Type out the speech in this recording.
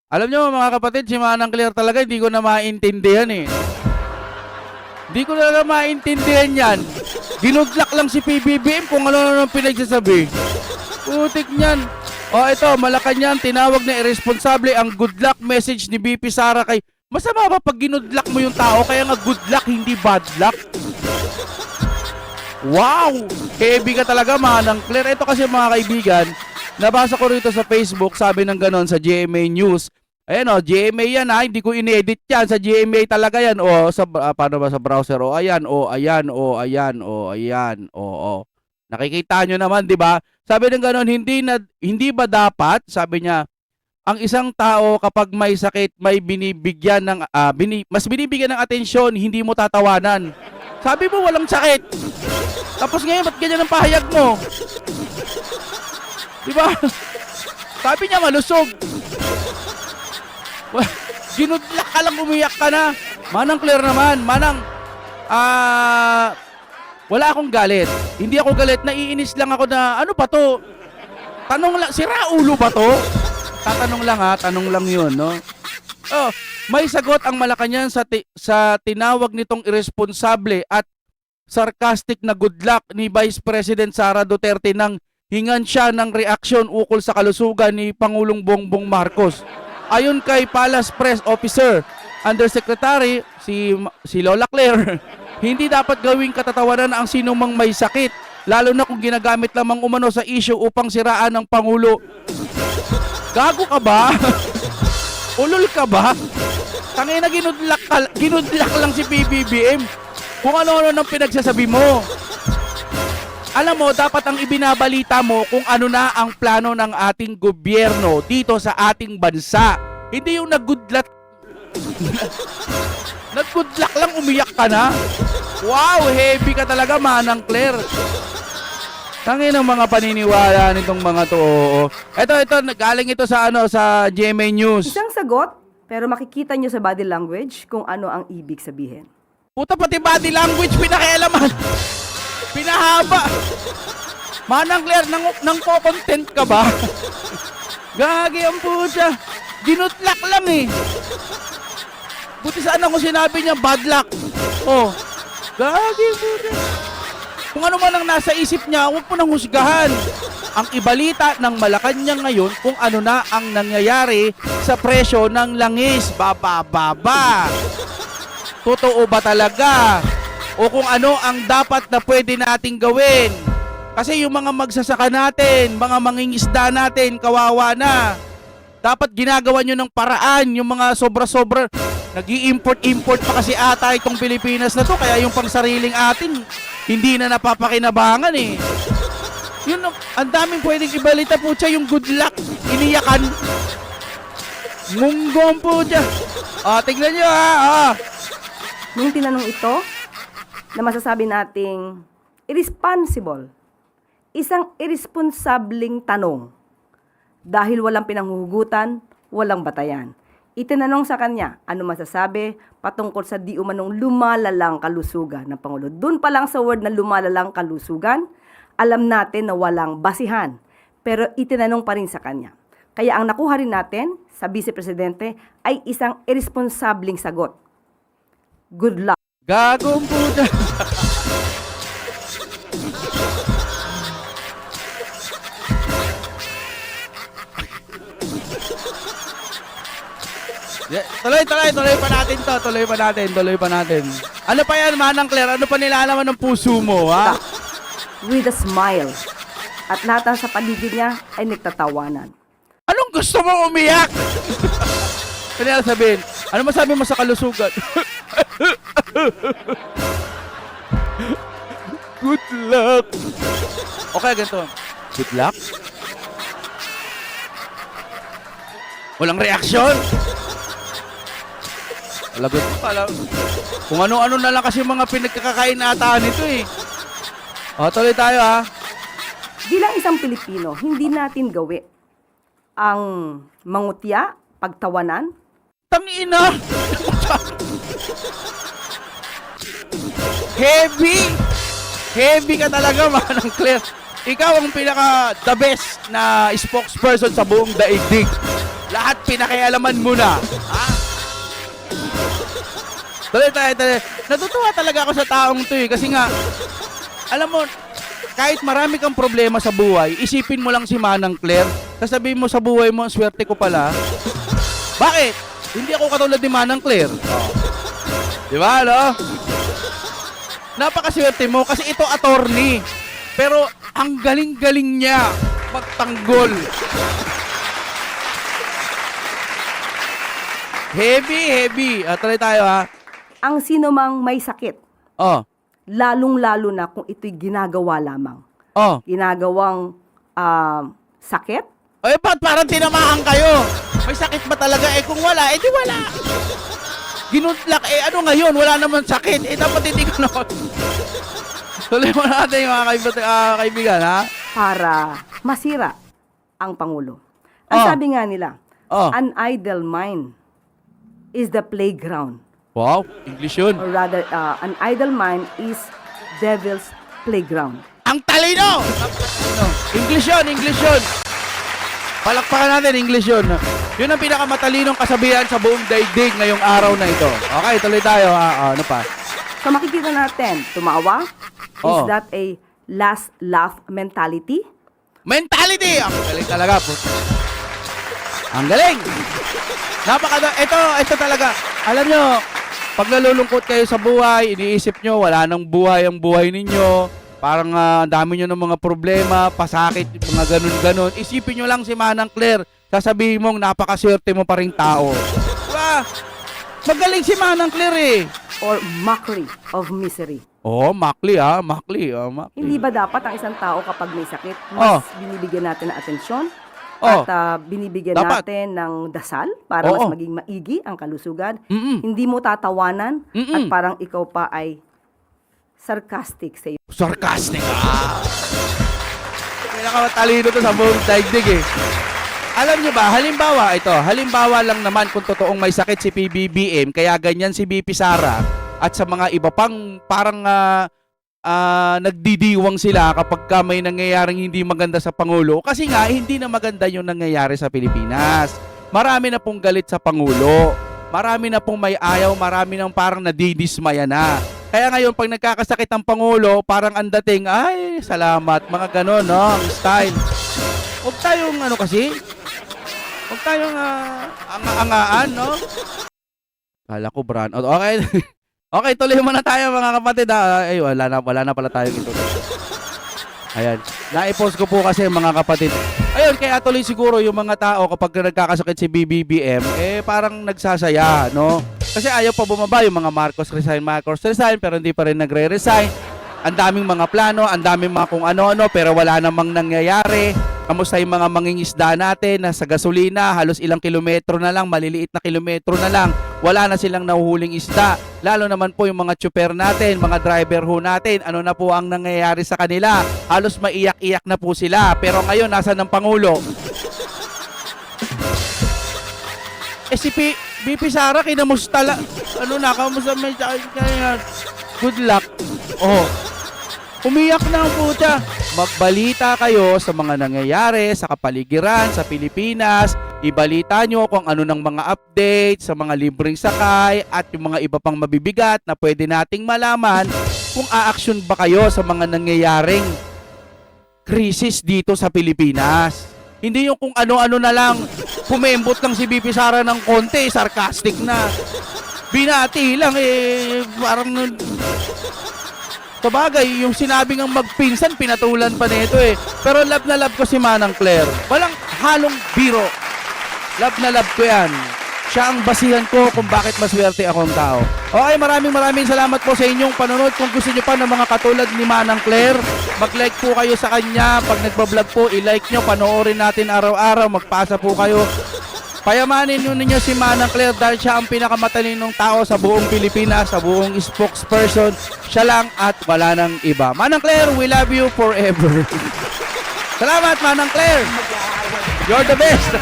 Alam nyo mga kapatid, si Manang Claire talaga hindi ko na maintindihan eh. Hindi ko na maintindihan yan. Ginudlak lang si PBBM kung ano nang pinagsasabi. Putik niyan. O ito, Malacanang tinawag na irresponsable ang good luck message ni BP Sara kay... Masama ba pag ginudlak mo yung tao kaya nga good luck hindi bad luck? Wow! Heavy ka talaga Manang Claire. Ito kasi mga kaibigan, nabasa ko rito sa Facebook, sabi ng ganon sa GMA News. Ayan o, GMA yan ha, hindi ko in-edit yan. Sa GMA talaga yan. O, sa, paano ba sa browser? O, ayan, o, ayan, o, ayan, o, ayan, o. Nakikita nyo naman, di ba? Sabi ng ganon, hindi ba dapat, sabi niya, ang isang tao kapag may sakit, may binibigyan ng, mas binibigyan ng atensyon, hindi mo tatawanan. Sabi mo, walang sakit. Tapos ngayon, ba't ganyan ang pahayag mo? Di ba? Sabi niya, malusog. Ginudlak ka lang, umiyak ka na. Manang Claire naman, Manang, wala akong galit. Hindi ako galit, naiinis lang ako na, ano ba to? Tanong lang, sira ulo ba to? Tatanong lang ha, tanong lang yun, no? Oh, may sagot ang Malacanang sa tinawag nitong irresponsable at sarcastic na good luck ni Vice President Sara Duterte nang hingan siya ng reaksyon ukol sa kalusugan ni Pangulong Bongbong Marcos. Ayon kay Palace Press Officer, Undersecretary si Lola Claire, hindi dapat gawing katatawanan ang sinumang may sakit, lalo na kung ginagamit lamang umano sa issue upang siraan ng Pangulo. Gago ka ba? Ulol ka ba? Tangina, ginudlak lang si PBBM. Kung ano-ano nang pinagsasabi mo. Alam mo, dapat ang ibinabalita mo kung ano na ang plano ng ating gobyerno dito sa ating bansa. Hindi yung nagudlak lang, umiyak ka na. Wow, heavy ka talaga Manang Claire. Tangin ang mga paniniwala nitong mga to. Ito, galing ito sa sa GMA News. Isang sagot, pero makikita nyo sa body language kung ano ang ibig sabihin. Puta, pati body language pinakialaman. Pinahaba. Manang Claire, nang content ka ba? Gagi ang puta. Ginutlak lang eh. Buti sana kung sinabi niya bad luck. Oh, gagi puta. Kung ano man ang nasa isip niya, huwag mo nang husgahan. Ang ibalita ng Malacanang ngayon kung ano na ang nangyayari sa presyo ng langis. Baba. Totoo ba talaga? O kung ano ang dapat na pwede nating gawin. Kasi yung mga magsasaka natin, mga mangingisda natin, kawawa na. Dapat ginagawa nyo ng paraan, yung mga sobra-sobra. Nag-i-import pa kasi ata itong Pilipinas na to, kaya yung pangsariling atin, hindi na napapakinabangan eh. Yun, ang daming pwedeng ibalita po siya, yung good luck, iniyakan. Munggong po siya. Tignan nyo ha. Nung tinanong ito, na masasabi nating irresponsible, isang irresponsableng tanong dahil walang pinanghuhugutan, walang batayan. Itinanong sa kanya, ano masasabi patungkol sa di umanong lumalalang kalusugan ng Pangulo. Doon pa lang sa word na lumalalang kalusugan, alam natin na walang basihan. Pero itinanong pa rin sa kanya. Kaya ang nakuha rin natin sa Vice Presidente ay isang irresponsableng sagot. Good luck. Gagong puta. Tuloy pa natin. Ano pa yan, Manang Claire? Ano pa nilalaman ng puso mo, ha? With a smile. At lahat ng sa paligid niya ay nagtatawanan. Anong gusto mo umiyak? Kanya sabihin, ano masabi mo sa kalusugan? Good luck. Okay, ganito. Good luck? Walang reaksyon? Lagot pala. Kung ano-ano na lang kasi mga pinagkakakain ata nito eh. Tuloy tayo ha. Bilang isang Pilipino, hindi natin gawi ang mangutya, pagtawanan. Tangina! Heavy ka talaga, Manang Claire. Ikaw ang pinaka the best na spokesperson sa buong daigdig. Lahat pinakialaman mo na. Ha? Tuloy. Natutuwa talaga ako sa taong to eh. Kasi nga, alam mo, kahit marami kang problema sa buhay, isipin mo lang si Manang Claire. Sasabihin mo sa buhay mo, swerte ko pala. Bakit? Hindi ako katulad ni Manang Claire. Oh. Di ba, no? Napakaswerte mo kasi ito attorney. Pero ang galing-galing niya magtanggol. Heavy. Tuloy tayo ha. Ang sino mang may sakit, Oh. lalong-lalo na kung ito'y ginagawa lamang. Oh. Ginagawang sakit, Eh, ba't parang tinamaan kayo? May sakit ba talaga? Eh, kung wala, eh di wala. Ginuntlak, eh ano ngayon? Wala naman sakit. Eh, dapat hindi ko naman. Tuloy mo natin mga kaibigan, ha? para masira ang Pangulo. Ang Oh. sabi nga nila, Oh. an idle mind is the playground. Wow, English yun. Or rather, an idle mind is devil's playground. Ang talino! English yun. Palakpakan natin, English yun. Yun ang pinakamatalinong kasabihan sa buong daigdig ngayong araw na ito. Okay, tuloy tayo. Ano pa? So makikita natin, tumawa, is Oo. that a last laugh mentality? Mentality! Ang galing talaga po. Ang galing! Ito talaga. Alam nyo, pag nalulungkot kayo sa buhay, iniisip nyo, wala nang buhay ang buhay ninyo. Parang dami nyo ng mga problema, pasakit, mga ganun-ganun. Isipin nyo lang si Manang Claire. Sasabihin mong napakaswerte mo pa ring tao. Diba? Magaling si Manang Claire eh. Or mockery of misery? Oh, makli. Hindi ba dapat ang isang tao kapag may sakit, mas binibigyan natin ng atensyon? Oh. At binibigyan Dapat. natin ng dasal para Oo. mas maging maigi ang kalusugan? Mm-mm. Hindi mo tatawanan Mm-mm. at parang ikaw pa ay sarcastic sa iyo. Sarcastic Pinakamatalino to sa buong daigdig eh. Alam nyo ba, halimbawa lang naman kung totoong may sakit si PBBM, kaya ganyan si BP Sara at sa mga iba pang parang nagdidiwang sila kapag may nangyayaring hindi maganda sa Pangulo. Kasi nga, hindi na maganda yung nangyayari sa Pilipinas. Marami na pong galit sa Pangulo. Marami na pong may ayaw, marami nang parang nadidismaya na. Kaya ngayon, pag nagkakasakit ang Pangulo, parang ang dating, ay, salamat, mga ganon, no? Ang style. Huwag tayong, huwag tayong angaan, no? Kala ko, brand. Okay. Okay, tuloy muna tayo, mga kapatid. Ay, wala na pala tayo ito. Ayan. Na-post ko po kasi, mga kapatid. Ayun, kaya tuloy siguro yung mga tao kapag nagkakasakit si BBBM, parang nagsasaya, no? Kasi ayaw pa bumaba yung mga Marcos resign, pero hindi pa rin nagre-resign. Ang daming mga plano, ang daming mga kung ano-ano, pero wala namang nangyayari. Kamusta yung mga mangingisda natin na sa gasolina, halos ilang kilometro na lang, maliliit na kilometro na lang, wala na silang nahuhuling isda. Lalo naman po yung mga tsuper natin, mga driver ho natin, ano na po ang nangyayari sa kanila? Halos maiyak-iyak na po sila. Pero ngayon, nasa ng Pangulo? Si BP Sara, kinamusta la? Kamusta may good luck. Oh. Umiyak na ang puta. Magbalita kayo sa mga nangyayari sa kapaligiran, sa Pilipinas. Ibalita nyo kung ano ng mga update sa mga libreng sakay at yung mga iba pang mabibigat na pwede nating malaman kung aaksyon ba kayo sa mga nangyayaring krisis dito sa Pilipinas. Hindi yung kung ano-ano na lang, pumembot lang si BP Sara ng konti, sarcastic na. Binati lang parang sabagay, yung sinabi ng magpinsan, pinatulan pa nito eh. Pero love na love ko si Manang Claire. Walang halong biro. Love na love ko yan. Siya ang basihan ko kung bakit maswerte akong tao. Okay, maraming salamat po sa inyong panonood. Kung gusto nyo pa ng mga katulad ni Manang Claire, mag-like po kayo sa kanya. Pag nagbablog po, i-like nyo. Panoorin natin araw-araw. Magpasa po kayo. Payamanin nyo ninyo si Manang Claire dahil siya ang pinakamatalinong tao sa buong Pilipinas, sa buong spokesperson. Siya lang at wala nang iba. Manang Claire, we love you forever. Salamat, Manang Claire. You're the best.